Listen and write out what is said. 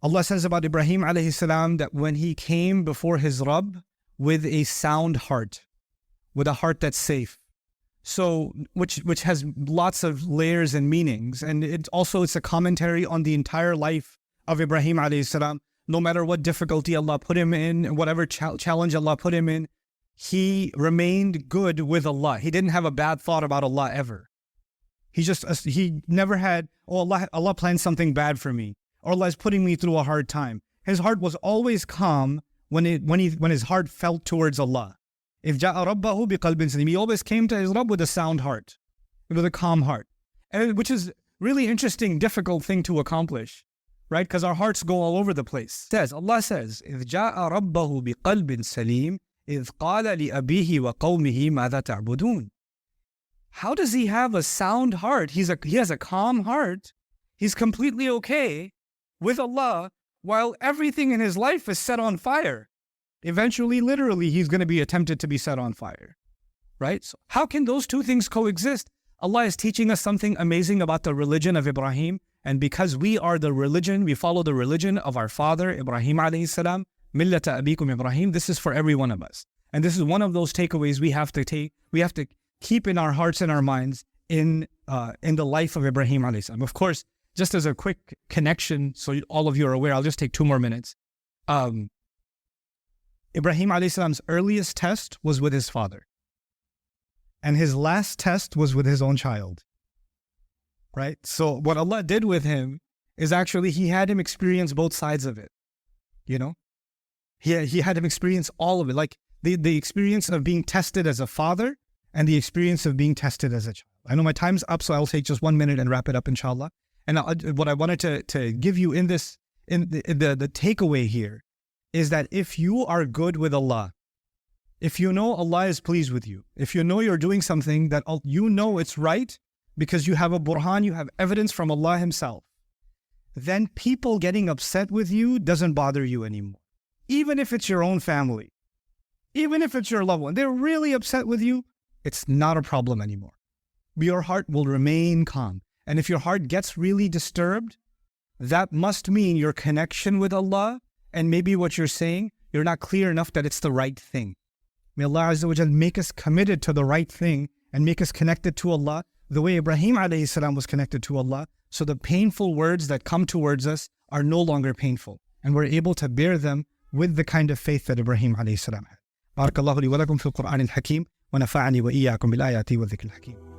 Allah says about Ibrahim alayhi salam that when he came before his Rabb with a sound heart, with a heart that's safe. So, which has lots of layers and meanings. And it's a commentary on the entire life of Ibrahim alayhi salam. No matter what difficulty Allah put him in, whatever challenge Allah put him in, he remained good with Allah. He didn't have a bad thought about Allah ever. He never had, oh, Allah planned something bad for me, or Allah is putting me through a hard time. His heart was always calm when his heart felt towards Allah. If ja'a rabbahu biqalbin salim, he always came to his Rabb with a sound heart, with a calm heart, which is really interesting, difficult thing to accomplish, right? Because our hearts go all over the place. Allah says, إِذْ جَاءَ رَبَّهُ بِقَلْبٍ سَلِيمٍ إِذْ قَالَ لِأَبِيهِ وَقَوْمِهِ مَاذَا تَعْبُدُونَ. How does he have a sound heart? He has a calm heart. He's completely okay with Allah while everything in his life is set on fire. Eventually, literally, he's going to be attempted to be set on fire, right? So how can those two things coexist? Allah is teaching us something amazing about the religion of Ibrahim. And because we are the religion, we follow the religion of our father, Ibrahim alayhi salam, millata abikum Ibrahim. This is for every one of us. And this is one of those takeaways we have to take. We have to keep in our hearts and our minds in the life of Ibrahim alayhi salam. Of course, just as a quick connection, so all of you are aware, I'll just take 2 more minutes. Ibrahim alayhi salam's earliest test was with his father. And his last test was with his own child. Right? So what Allah did with him is actually he had him experience both sides of it. You know? He had him experience all of it. Like the experience of being tested as a father and the experience of being tested as a child. I know my time's up, so I'll take just 1 minute and wrap it up, inshallah. And what I wanted to give you in the takeaway here is that if you are good with Allah, if you know Allah is pleased with you, if you know you're doing something that you know it's right because you have a burhan, you have evidence from Allah Himself, then people getting upset with you doesn't bother you anymore. Even if it's your own family, even if it's your loved one, they're really upset with you, it's not a problem anymore. Your heart will remain calm. And if your heart gets really disturbed, that must mean your connection with Allah and maybe what you're saying, you're not clear enough that it's the right thing. May Allah Azza wa Jal make us committed to the right thing and make us connected to Allah the way Ibrahim alayhi salam was connected to Allah, so the painful words that come towards us are no longer painful. And we're able to bear them with the kind of faith that Ibrahim alayhi salam had. Barakallahu li wa lakum fil Qur'an al-Hakim wa nafa'ani wa iyyakum bil ayati wa dhikr al-Hakim.